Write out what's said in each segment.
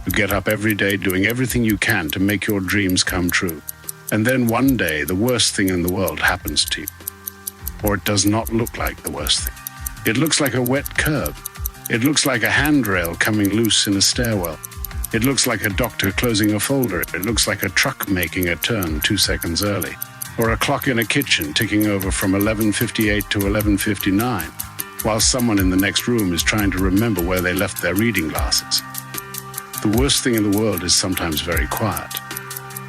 You get up every day doing everything you can to make your dreams come true. And then one day, the worst thing in the world happens to you. Or it does not look like the worst thing. It looks like a wet curb. It looks like a handrail coming loose in a stairwell. It looks like a doctor closing a folder. It looks like a truck making a turn 2 seconds early. Or a clock in a kitchen ticking over from 11:58 to 11:59, while someone in the next room is trying to remember where they left their reading glasses. The worst thing in the world is sometimes very quiet.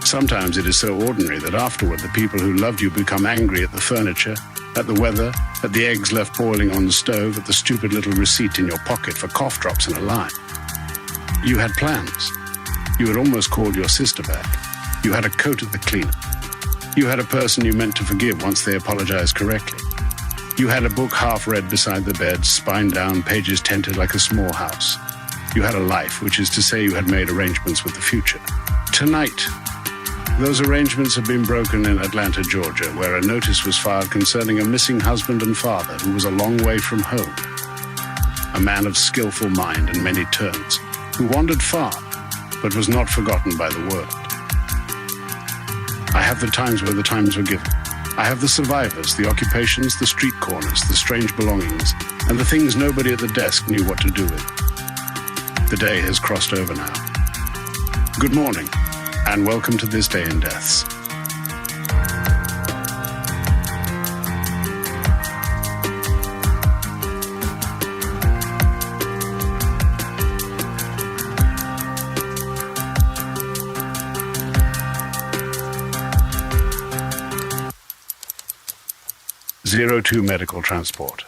Sometimes it is so ordinary that afterward the people who loved you become angry at the furniture, at the weather, at the eggs left boiling on the stove, at the stupid little receipt in your pocket for cough drops in a line. You had plans. You had almost called your sister back. You had a coat at the cleaner. You had a person you meant to forgive once they apologized correctly. You had a book half read beside the bed, spine down, pages tented like a small house. You had a life, which is to say you had made arrangements with the future. Tonight, those arrangements have been broken in Atlanta, Georgia, where a notice was filed concerning a missing husband and father who was a long way from home. A man of skillful mind and many turns, who wandered far, but was not forgotten by the world. I have the times where the times were given. I have the survivors, the occupations, the street corners, the strange belongings, and the things nobody at the desk knew what to do with. The day has crossed over now. Good morning, and welcome to this day in deaths. Zero-2 medical transport.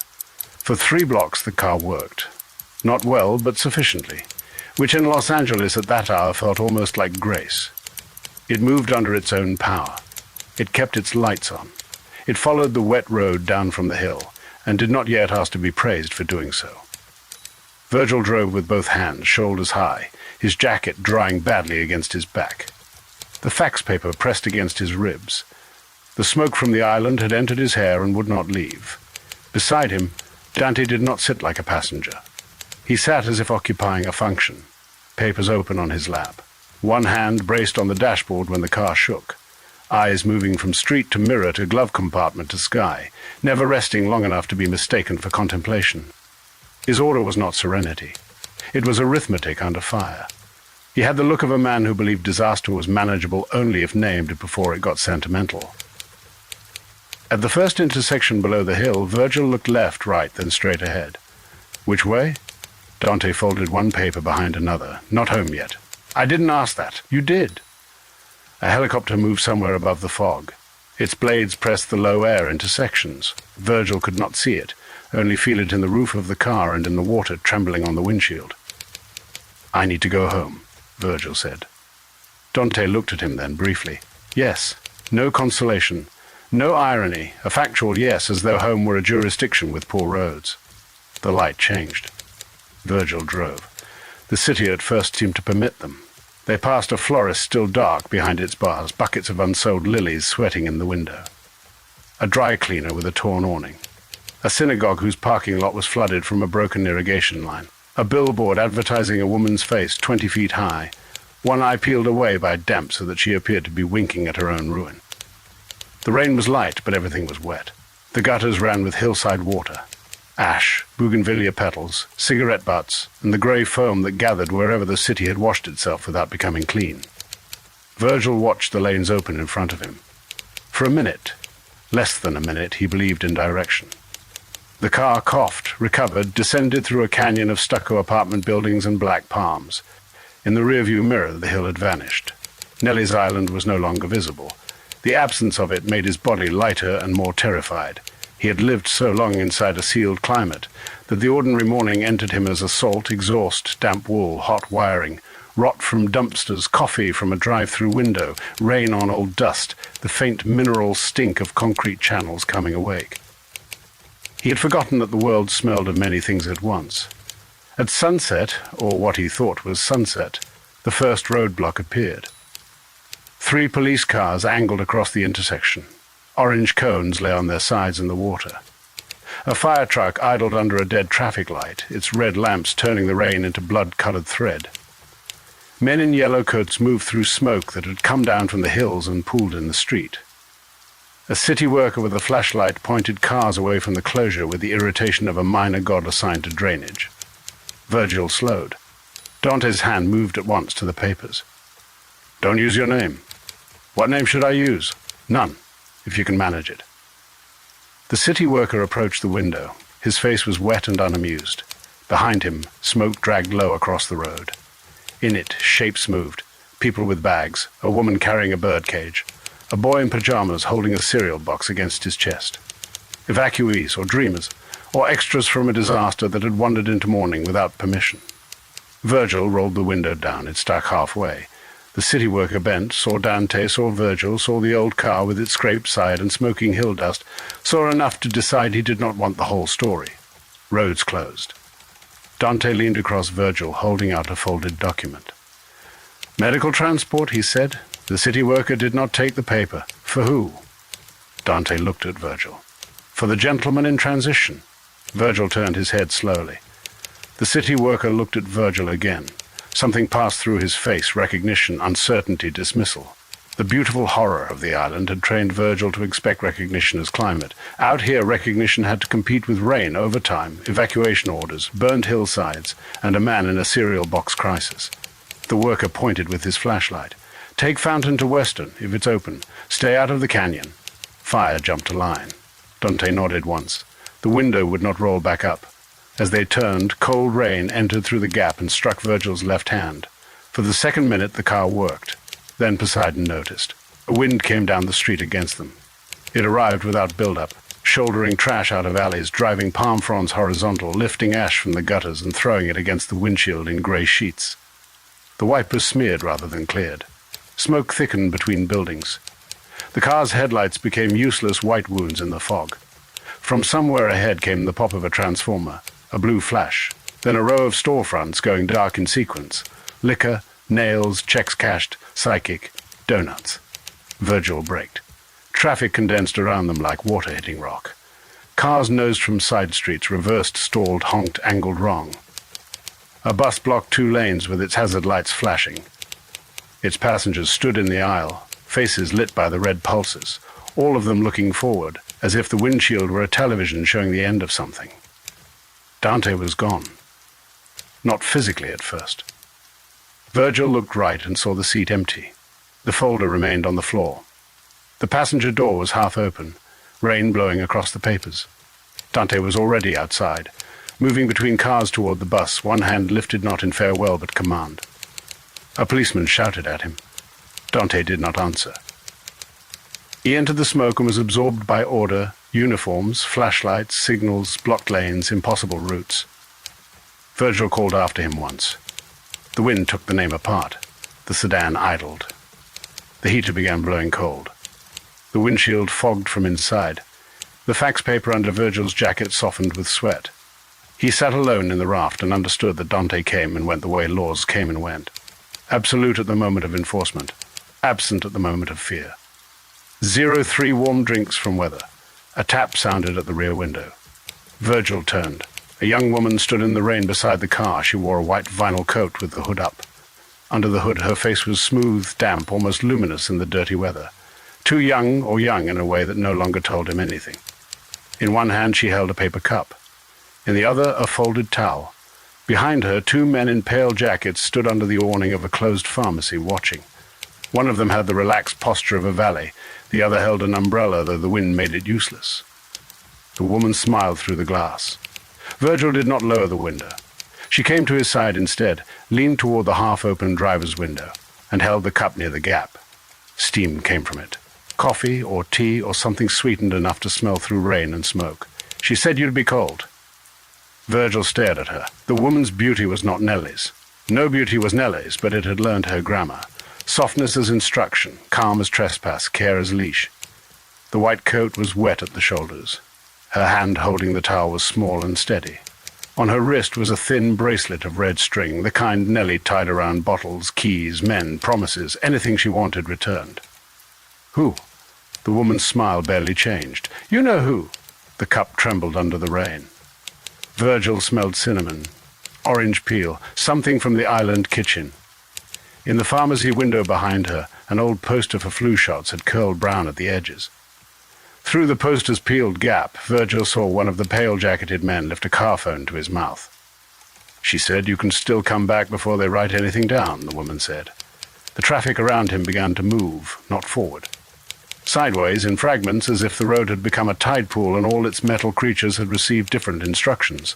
For 3 blocks the car worked. Not well, but sufficiently, which in Los Angeles at that hour felt almost like grace. It moved under its own power. It kept its lights on. It followed the wet road down from the hill, and did not yet ask to be praised for doing so. Virgil drove with both hands, shoulders high, his jacket drying badly against his back. The fax paper pressed against his ribs. The smoke from the island had entered his hair and would not leave. Beside him, Dante did not sit like a passenger. He sat as if occupying a function, papers open on his lap, one hand braced on the dashboard when the car shook, eyes moving from street to mirror to glove compartment to sky, never resting long enough to be mistaken for contemplation. His order was not serenity. It was arithmetic under fire. He had the look of a man who believed disaster was manageable only if named before it got sentimental. At the first intersection below the hill, Virgil looked left, right, then straight ahead. Which way? Dante folded one paper behind another. Not home yet. I didn't ask that. You did. A helicopter moved somewhere above the fog. Its blades pressed the low air into sections. Virgil could not see it, only feel it in the roof of the car and in the water trembling on the windshield. I need to go home, Virgil said. Dante looked at him then briefly. Yes. No consolation. No irony, a factual yes, as though home were a jurisdiction with poor roads. The light changed. Virgil drove. The city at first seemed to permit them. They passed a florist still dark behind its bars, buckets of unsold lilies sweating in the window. A dry cleaner with a torn awning. A synagogue whose parking lot was flooded from a broken irrigation line. A billboard advertising a woman's face 20 feet high, one eye peeled away by damp so that she appeared to be winking at her own ruin. The rain was light, but everything was wet. The gutters ran with hillside water. Ash, bougainvillea petals, cigarette butts, and the grey foam that gathered wherever the city had washed itself without becoming clean. Virgil watched the lanes open in front of him. For a minute, less than a minute, he believed in direction. The car coughed, recovered, descended through a canyon of stucco apartment buildings and black palms. In the rearview mirror, the hill had vanished. Nellie's Island was no longer visible. The absence of it made his body lighter and more terrified. He had lived so long inside a sealed climate that the ordinary morning entered him as assault, exhaust, damp wool, hot wiring, rot from dumpsters, coffee from a drive-through window, rain on old dust, the faint mineral stink of concrete channels coming awake. He had forgotten that the world smelled of many things at once. At sunset, or what he thought was sunset, the first roadblock appeared. 3 police cars angled across the intersection. Orange cones lay on their sides in the water. A fire truck idled under a dead traffic light, its red lamps turning the rain into blood-colored thread. Men in yellow coats moved through smoke that had come down from the hills and pooled in the street. A city worker with a flashlight pointed cars away from the closure with the irritation of a minor god assigned to drainage. Virgil slowed. Dante's hand moved at once to the papers. "Don't use your name." "What name should I use?" "None, if you can manage it." The city worker approached the window. His face was wet and unamused. Behind him, smoke dragged low across the road. In it, shapes moved, people with bags, a woman carrying a birdcage, a boy in pajamas holding a cereal box against his chest. Evacuees or dreamers, or extras from a disaster that had wandered into mourning without permission. Virgil rolled the window down. It stuck halfway. The city worker bent, saw Dante, saw Virgil, saw the old car with its scraped side and smoking hill dust, saw enough to decide he did not want the whole story. Roads closed. Dante leaned across Virgil, holding out a folded document. "Medical transport," he said. The city worker did not take the paper. "For who?" Dante looked at Virgil. "For the gentleman in transition." Virgil turned his head slowly. The city worker looked at Virgil again. Something passed through his face, recognition, uncertainty, dismissal. The beautiful horror of the island had trained Virgil to expect recognition as climate. Out here, recognition had to compete with rain, overtime, evacuation orders, burned hillsides, and a man in a cereal box crisis. The worker pointed with his flashlight. "Take Fountain to Western, if it's open. Stay out of the canyon." Fire jumped a line. Dante nodded once. The window would not roll back up. As they turned, cold rain entered through the gap and struck Virgil's left hand. For the second minute, the car worked. Then Poseidon noticed. A wind came down the street against them. It arrived without build-up, shouldering trash out of alleys, driving palm fronds horizontal, lifting ash from the gutters and throwing it against the windshield in grey sheets. The wipers smeared rather than cleared. Smoke thickened between buildings. The car's headlights became useless white wounds in the fog. From somewhere ahead came the pop of a transformer, a blue flash, then a row of storefronts going dark in sequence. Liquor, nails, checks cashed, psychic, donuts. Virgil braked. Traffic condensed around them like water hitting rock. Cars nosed from side streets, reversed, stalled, honked, angled wrong. A bus blocked 2 lanes with its hazard lights flashing. Its passengers stood in the aisle, faces lit by the red pulses, all of them looking forward, as if the windshield were a television showing the end of something. Dante was gone. Not physically at first. Virgil looked right and saw the seat empty. The folder remained on the floor. The passenger door was half open, rain blowing across the papers. Dante was already outside, moving between cars toward the bus, one hand lifted not in farewell but command. A policeman shouted at him. Dante did not answer. He entered the smoke and was absorbed by order, uniforms, flashlights, signals, blocked lanes, impossible routes. Virgil called after him once. The wind took the name apart. The sedan idled. The heater began blowing cold. The windshield fogged from inside. The fax paper under Virgil's jacket softened with sweat. He sat alone in the raft and understood that Dante came and went the way laws came and went. Absolute at the moment of enforcement, absent at the moment of fear. 03 warm drinks from weather. A tap sounded at the rear window. Virgil turned. A young woman stood in the rain beside the car. She wore a white vinyl coat with the hood up. Under the hood, her face was smooth, damp, almost luminous in the dirty weather. Too young, or young in a way that no longer told him anything. In one hand, she held a paper cup. In the other, a folded towel. Behind her, 2 men in pale jackets stood under the awning of a closed pharmacy, watching. One of them had the relaxed posture of a valet. The other held an umbrella, though the wind made it useless. The woman smiled through the glass. Virgil did not lower the window. She came to his side instead, leaned toward the half-open driver's window, and held the cup near the gap. Steam came from it. Coffee or tea or something sweetened enough to smell through rain and smoke. She said you'd be cold. Virgil stared at her. The woman's beauty was not Nellie's. No beauty was Nellie's, but it had learned her grammar. Softness as instruction, calm as trespass, care as leash. The white coat was wet at the shoulders. Her hand holding the towel was small and steady. On her wrist was a thin bracelet of red string, the kind Nellie tied around bottles, keys, men, promises, anything she wanted returned. Who? The woman's smile barely changed. You know who? The cup trembled under the rain. Virgil smelled cinnamon, orange peel, something from the island kitchen. In the pharmacy window behind her, an old poster for flu shots had curled brown at the edges. Through the poster's peeled gap, Virgil saw one of the pale-jacketed men lift a car phone to his mouth. "She said you can still come back before they write anything down," the woman said. The traffic around him began to move, not forward. Sideways, in fragments, as if the road had become a tide pool and all its metal creatures had received different instructions.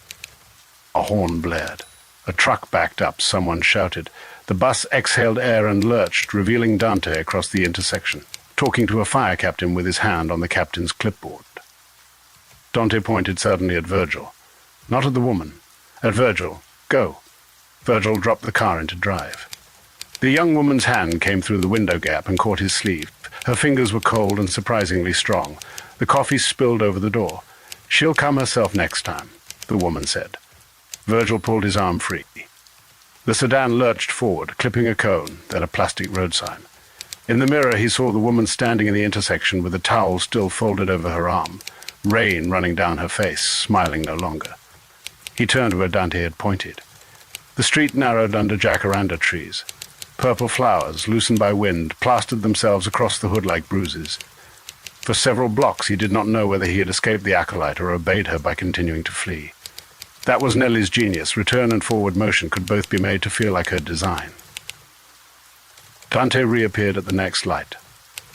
A horn blared. A truck backed up, someone shouted. The bus exhaled air and lurched, revealing Dante across the intersection, talking to a fire captain with his hand on the captain's clipboard. Dante pointed suddenly at Virgil. Not at the woman. At Virgil. "Go." Virgil dropped the car into drive. The young woman's hand came through the window gap and caught his sleeve. Her fingers were cold and surprisingly strong. The coffee spilled over the door. "She'll come herself next time," the woman said. Virgil pulled his arm free. The sedan lurched forward, clipping a cone, then a plastic road sign. In the mirror he saw the woman standing in the intersection with a towel still folded over her arm, rain running down her face, smiling no longer. He turned where Dante had pointed. The street narrowed under jacaranda trees. Purple flowers, loosened by wind, plastered themselves across the hood like bruises. For several blocks he did not know whether he had escaped the acolyte or obeyed her by continuing to flee. That was Nelly's genius. Return and forward motion could both be made to feel like her design. Dante reappeared at the next light.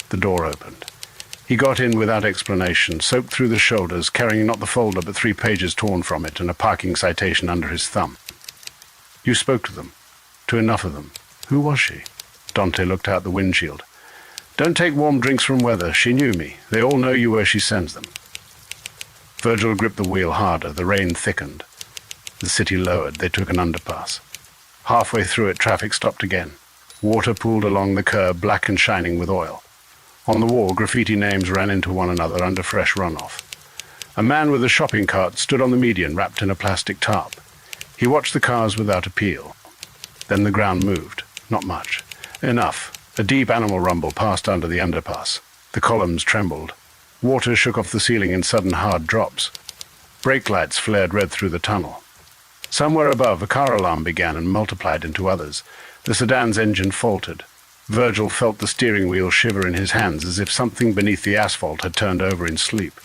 The door opened. He got in without explanation, soaked through the shoulders, carrying not the folder but 3 pages torn from it and a parking citation under his thumb. "You spoke to them. To enough of them. Who was she?" Dante looked out the windshield. "Don't take warm drinks from weather. She knew me. They all know you where she sends them." Virgil gripped the wheel harder. The rain thickened. The city lowered. They took an underpass. Halfway through it, traffic stopped again. Water pooled along the curb, black and shining with oil. On the wall, graffiti names ran into one another under fresh runoff. A man with a shopping cart stood on the median, wrapped in a plastic tarp. He watched the cars without appeal. Then the ground moved. Not much. Enough. A deep animal rumble passed under the underpass. The columns trembled. Water shook off the ceiling in sudden hard drops. Brake lights flared red through the tunnel. Somewhere above, a car alarm began and multiplied into others. The sedan's engine faltered. Virgil felt the steering wheel shiver in his hands as if something beneath the asphalt had turned over in sleep.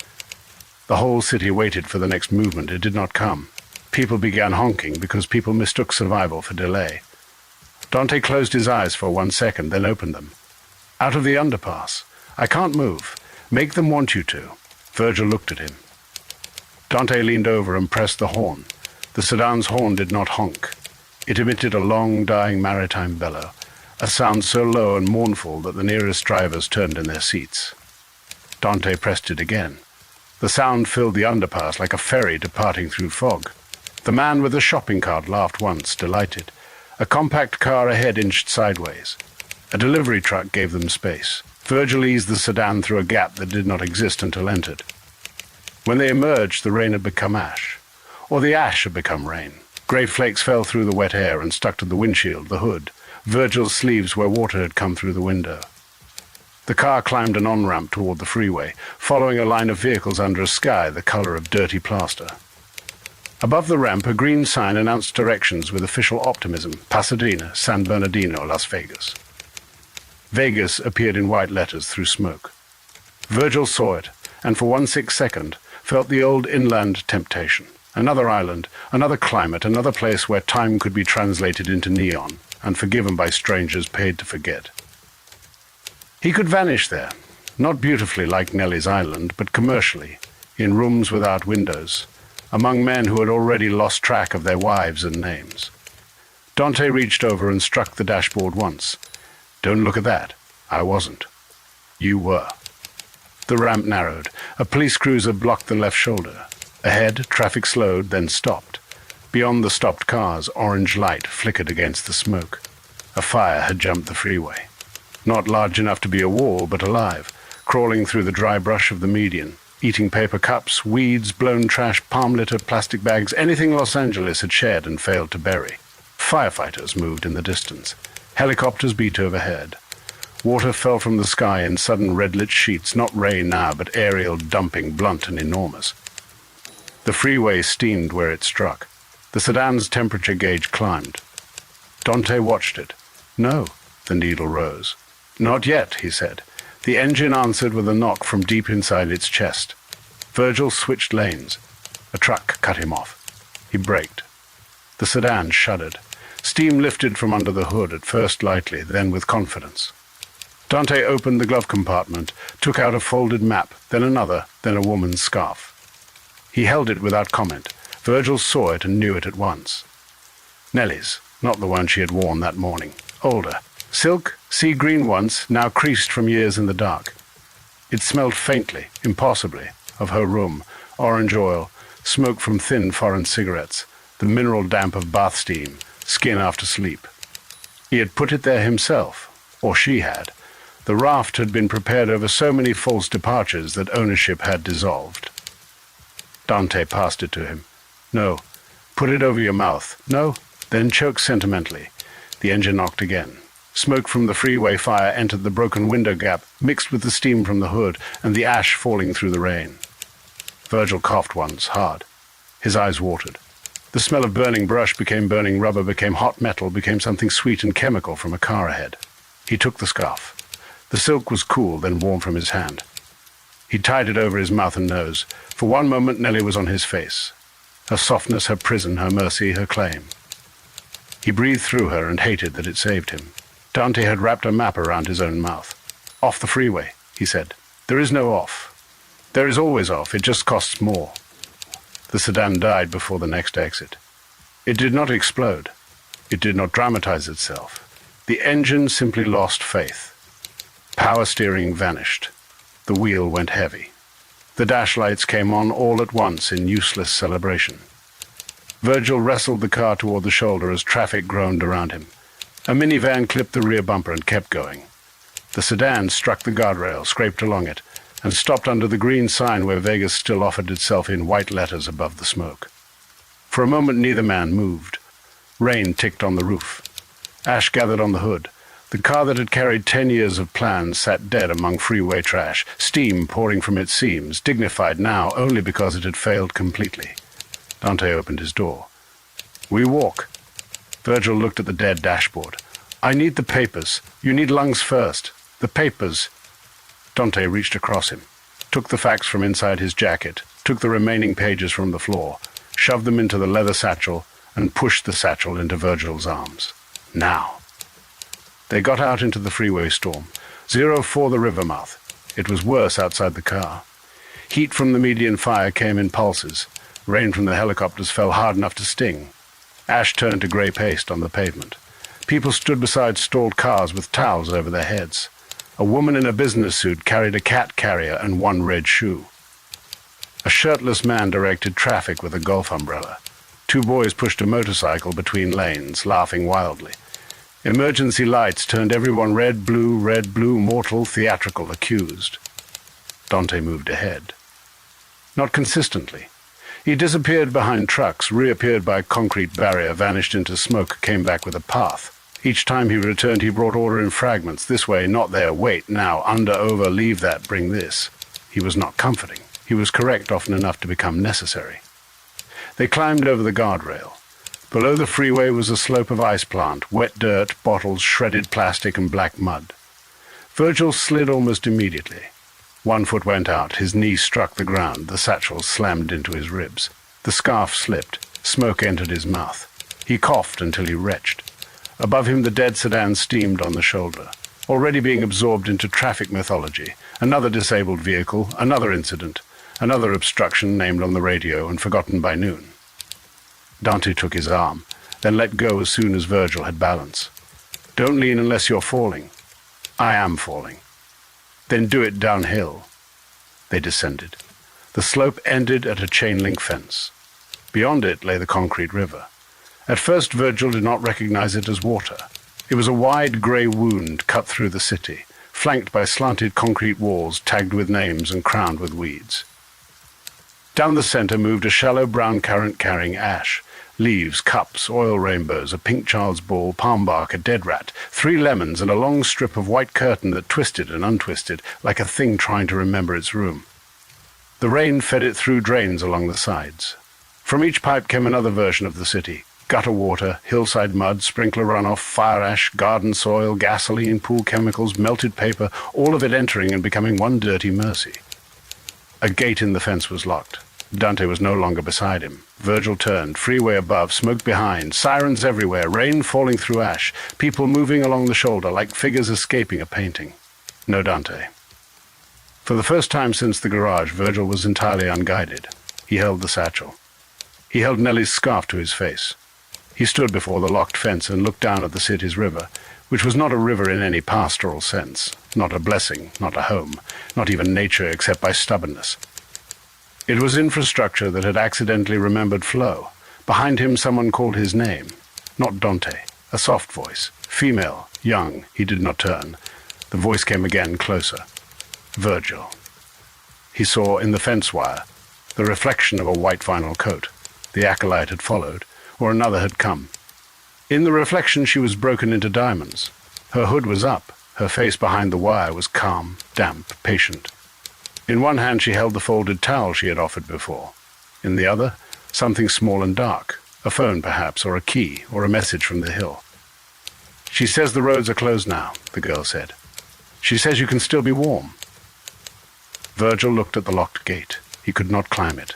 The whole city waited for the next movement. It did not come. People began honking because people mistook survival for delay. Dante closed his eyes for 1 second, then opened them. "Out of the underpass. I can't move. Make them want you to." Virgil looked at him. Dante leaned over and pressed the horn. The sedan's horn did not honk. It emitted a long, dying maritime bellow, a sound so low and mournful that the nearest drivers turned in their seats. Dante pressed it again. The sound filled the underpass like a ferry departing through fog. The man with the shopping cart laughed once, delighted. A compact car ahead inched sideways. A delivery truck gave them space. Virgil eased the sedan through a gap that did not exist until entered. When they emerged, the rain had become ash. Or the ash had become rain. Grey flakes fell through the wet air and stuck to the windshield, the hood, Virgil's sleeves where water had come through the window. The car climbed an on-ramp toward the freeway, following a line of vehicles under a sky the color of dirty plaster. Above the ramp, a green sign announced directions with official optimism: Pasadena, San Bernardino, Las Vegas. Vegas appeared in white letters through smoke. Virgil saw it, and for 1/6 second felt the old inland temptation. Another island, another climate, another place where time could be translated into neon and forgiven by strangers paid to forget. He could vanish there, not beautifully like Nelly's Island, but commercially, in rooms without windows, among men who had already lost track of their wives and names. Dante reached over and struck the dashboard once. "Don't look at that. I wasn't. You were." The ramp narrowed. A police cruiser blocked the left shoulder. Ahead, traffic slowed, then stopped. Beyond the stopped cars, orange light flickered against the smoke. A fire had jumped the freeway. Not large enough to be a wall, but alive, crawling through the dry brush of the median, eating paper cups, weeds, blown trash, palm litter, plastic bags, anything Los Angeles had shared and failed to bury. Firefighters moved in the distance. Helicopters beat overhead. Water fell from the sky in sudden red-lit sheets, not rain now, but aerial dumping, blunt and enormous. The freeway steamed where it struck. The sedan's temperature gauge climbed. Dante watched it. No, The needle rose. "Not yet," he said. The engine answered with a knock from deep inside its chest. Virgil switched lanes. A truck cut him off. He braked. The sedan shuddered. Steam lifted from under the hood, at first lightly, then with confidence. Dante opened the glove compartment, took out a folded map, then another, then a woman's scarf. He held it without comment. Virgil saw it and knew it at once. Nellie's, not the one she had worn that morning. Older. Silk, sea green once, now creased from years in the dark. It smelled faintly, impossibly, of her room, orange oil, smoke from thin foreign cigarettes, the mineral damp of bath steam, skin after sleep. He had put it there himself, or she had. The raft had been prepared over so many false departures that ownership had dissolved. Dante passed it to him. "No. Put it over your mouth. No? Then choke sentimentally." The engine knocked again. Smoke from the freeway fire entered the broken window gap, mixed with the steam from the hood and the ash falling through the rain. Virgil coughed once, hard. His eyes watered. The smell of burning brush became burning rubber, became hot metal, became something sweet and chemical from a car ahead. He took the scarf. The silk was cool, then warm from his hand. He tied it over his mouth and nose. For one moment Nellie was on his face. Her softness, her prison, her mercy, her claim. He breathed through her and hated that it saved him. Dante had wrapped a map around his own mouth. "Off the freeway," he said. "There is no off. There is always off, it just costs more." The sedan died before the next exit. It did not explode. It did not dramatize itself. The engine simply lost faith. Power steering vanished. The wheel went heavy. The dash lights came on all at once in useless celebration. Virgil wrestled the car toward the shoulder as traffic groaned around him. A minivan clipped the rear bumper and kept going. The sedan struck the guardrail, scraped along it, and stopped under the green sign where Vegas still offered itself in white letters above the smoke. For a moment neither man moved. Rain ticked on the roof. Ash gathered on the hood. The car that had carried 10 years of plans sat dead among freeway trash, steam pouring from its seams, dignified now only because it had failed completely. Dante opened his door. "We walk." Virgil looked at the dead dashboard. "I need the papers. You need lungs first. The papers." Dante reached across him, took the facts from inside his jacket, took the remaining pages from the floor, shoved them into the leather satchel, and pushed the satchel into Virgil's arms. Now. They got out into the freeway storm. 04 the river mouth. It was worse outside the car. Heat from the median fire came in pulses. Rain from the helicopters fell hard enough to sting. Ash turned to grey paste on the pavement. People stood beside stalled cars with towels over their heads. A woman in a business suit carried a cat carrier and one red shoe. A shirtless man directed traffic with a golf umbrella. Two boys pushed a motorcycle between lanes, laughing wildly. Emergency lights turned everyone red, blue, mortal, theatrical, accused. Dante moved ahead. Not consistently. He disappeared behind trucks, reappeared by a concrete barrier, vanished into smoke, came back with a path. Each time he returned, he brought order in fragments. This way, not there, wait, now, under, over, leave that, bring this. He was not comforting. He was correct often enough to become necessary. They climbed over the guardrail. Below the freeway was a slope of ice plant, wet dirt, bottles, shredded plastic, and black mud. Virgil slid almost immediately. One foot went out, his knee struck the ground, the satchel slammed into his ribs. The scarf slipped, smoke entered his mouth. He coughed until he retched. Above him the dead sedan steamed on the shoulder, already being absorbed into traffic mythology. Another disabled vehicle, another incident, another obstruction named on the radio and forgotten by noon. Dante took his arm, then let go as soon as Virgil had balance. "Don't lean unless you're falling." "I am falling." "Then do it downhill." They descended. The slope ended at a chain-link fence. Beyond it lay the concrete river. At first Virgil did not recognize it as water. It was a wide grey wound cut through the city, flanked by slanted concrete walls tagged with names and crowned with weeds. Down the center moved a shallow brown current carrying ash. Leaves, cups, oil rainbows, a pink child's ball, palm bark, a dead rat, 3 lemons, and a long strip of white curtain that twisted and untwisted like a thing trying to remember its room. The rain fed it through drains along the sides. From each pipe came another version of the city. Gutter water, hillside mud, sprinkler runoff, fire ash, garden soil, gasoline, pool chemicals, melted paper, all of it entering and becoming one dirty mercy. A gate in the fence was locked. Dante was no longer beside him. Virgil turned, freeway above, smoke behind, sirens everywhere, rain falling through ash, people moving along the shoulder like figures escaping a painting. No Dante. For the first time since the garage, Virgil was entirely unguided. He held the satchel. He held Nellie's scarf to his face. He stood before the locked fence and looked down at the city's river, which was not a river in any pastoral sense, not a blessing, not a home, not even nature except by stubbornness. It was infrastructure that had accidentally remembered flow. Behind him someone called his name. Not Dante. A soft voice. Female. Young. He did not turn. The voice came again, closer. Virgil. He saw in the fence wire the reflection of a white vinyl coat. The acolyte had followed, or another had come. In the reflection she was broken into diamonds. Her hood was up. Her face behind the wire was calm, damp, patient. In one hand she held the folded towel she had offered before. In the other, something small and dark. A phone, perhaps, or a key, or a message from the hill. "She says the roads are closed now," the girl said. "She says you can still be warm." Virgil looked at the locked gate. He could not climb it.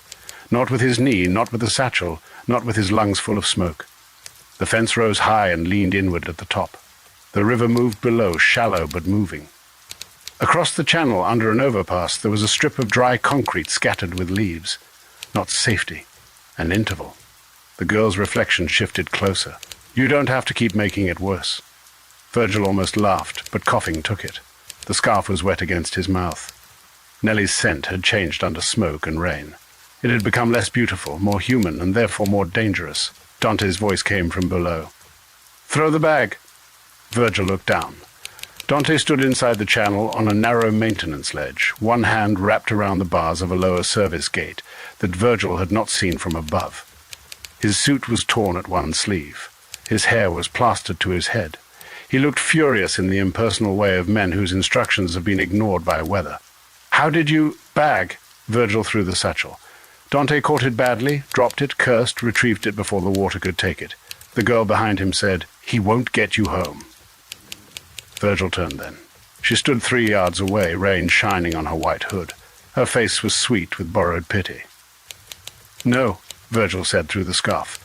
Not with his knee, not with the satchel, not with his lungs full of smoke. The fence rose high and leaned inward at the top. The river moved below, shallow but moving. Across the channel, under an overpass, there was a strip of dry concrete scattered with leaves. Not safety. An interval. The girl's reflection shifted closer. "You don't have to keep making it worse." Virgil almost laughed, but coughing took it. The scarf was wet against his mouth. Nellie's scent had changed under smoke and rain. It had become less beautiful, more human, and therefore more dangerous. Dante's voice came from below. "Throw the bag." Virgil looked down. Dante stood inside the channel on a narrow maintenance ledge, one hand wrapped around the bars of a lower service gate that Virgil had not seen from above. His suit was torn at one sleeve. His hair was plastered to his head. He looked furious in the impersonal way of men whose instructions have been ignored by weather. "How did you—" "Bag." Virgil threw the satchel. Dante caught it badly, dropped it, cursed, retrieved it before the water could take it. The girl behind him said, "He won't get you home." Virgil turned then. She stood 3 yards away, rain shining on her white hood. Her face was sweet with borrowed pity. "No," Virgil said through the scarf.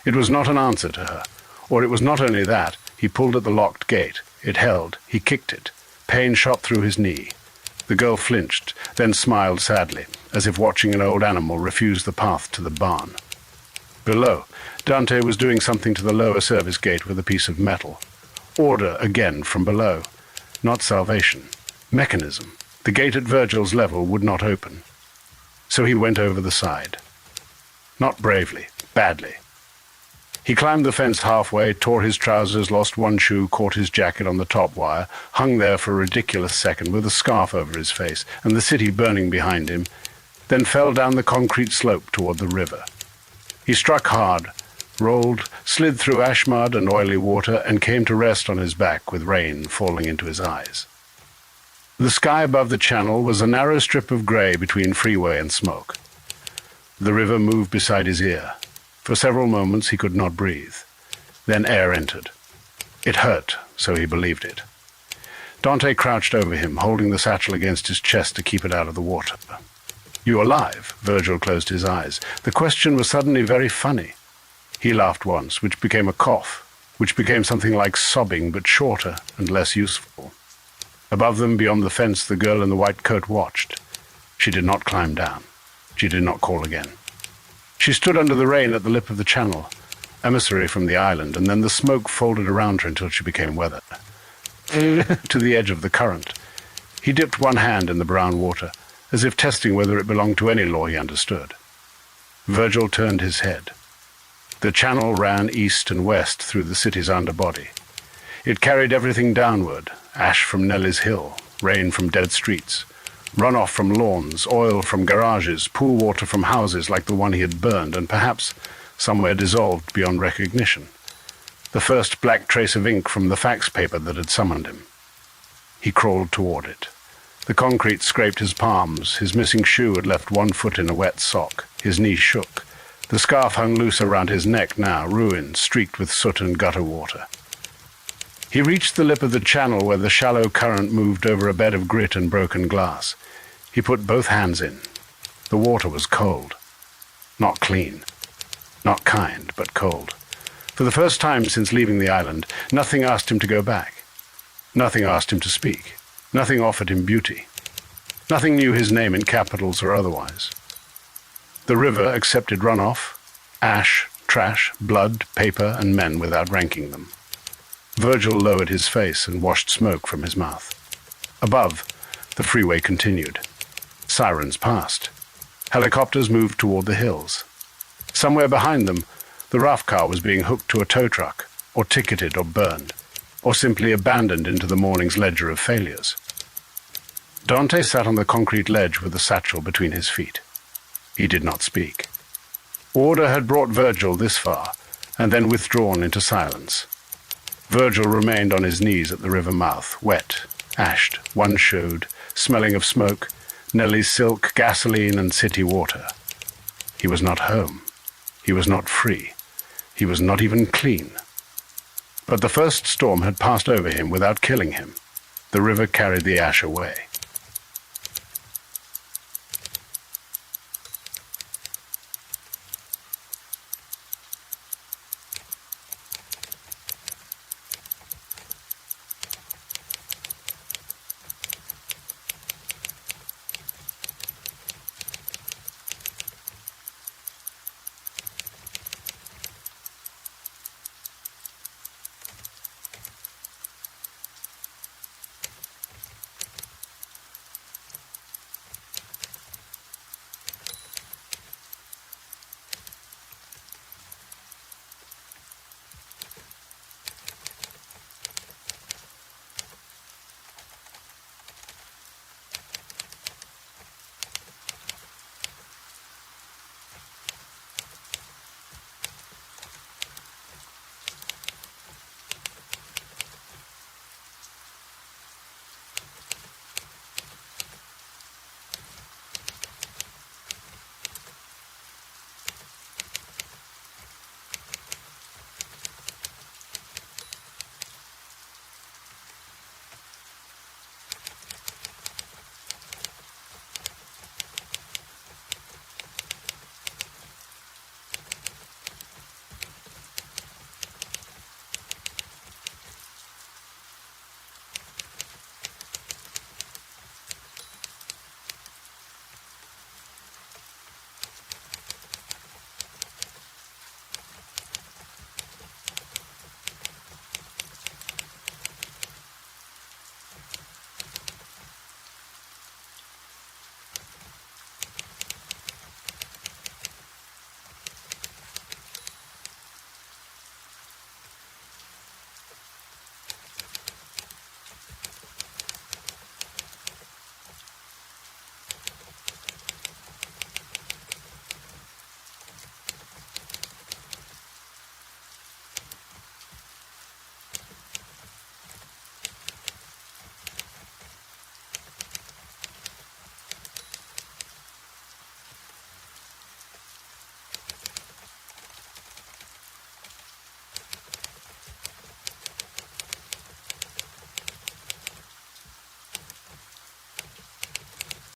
It was not an answer to her. Or it was not only that. He pulled at the locked gate. It held. He kicked it. Pain shot through his knee. The girl flinched, then smiled sadly, as if watching an old animal refuse the path to the barn. Below, Dante was doing something to the lower service gate with a piece of metal. Order again from below. Not salvation. Mechanism. The gate at Virgil's level would not open. So he went over the side. Not bravely, badly. He climbed the fence halfway, tore his trousers, lost one shoe, caught his jacket on the top wire, hung there for a ridiculous second with a scarf over his face and the city burning behind him, then fell down the concrete slope toward the river. He struck hard, rolled, slid through ash mud and oily water, and came to rest on his back with rain falling into his eyes. The sky above the channel was a narrow strip of grey between freeway and smoke. The river moved beside his ear. For several moments he could not breathe. Then air entered. It hurt, so he believed it. Dante crouched over him, holding the satchel against his chest to keep it out of the water. "You alive?" Virgil closed his eyes. The question was suddenly very funny. He laughed once, which became a cough, which became something like sobbing, but shorter and less useful. Above them, beyond the fence, the girl in the white coat watched. She did not climb down. She did not call again. She stood under the rain at the lip of the channel, emissary from the island, and then the smoke folded around her until she became weather. To the edge of the current. He dipped one hand in the brown water, as if testing whether it belonged to any law he understood. Virgil turned his head. The channel ran east and west through the city's underbody. It carried everything downward, ash from Nellie's hill, rain from dead streets, runoff from lawns, oil from garages, pool water from houses like the one he had burned and perhaps somewhere dissolved beyond recognition. The first black trace of ink from the fax paper that had summoned him. He crawled toward it. The concrete scraped his palms. His missing shoe had left one foot in a wet sock. His knee shook. The scarf hung loose around his neck now, ruined, streaked with soot and gutter water. He reached the lip of the channel where the shallow current moved over a bed of grit and broken glass. He put both hands in. The water was cold. Not clean. Not kind, but cold. For the first time since leaving the island, nothing asked him to go back. Nothing asked him to speak. Nothing offered him beauty. Nothing knew his name in capitals or otherwise. The river accepted runoff, ash, trash, blood, paper, and men without ranking them. Virgil lowered his face and washed smoke from his mouth. Above, the freeway continued. Sirens passed. Helicopters moved toward the hills. Somewhere behind them, the raft car was being hooked to a tow truck, or ticketed or burned, or simply abandoned into the morning's ledger of failures. Dante sat on the concrete ledge with the satchel between his feet. He did not speak. Order had brought Virgil this far, and then withdrawn into silence. Virgil remained on his knees at the river mouth, wet, ashed, one-showed, smelling of smoke, Nellie's silk, gasoline, and city water. He was not home. He was not free. He was not even clean. But the first storm had passed over him without killing him. The river carried the ash away.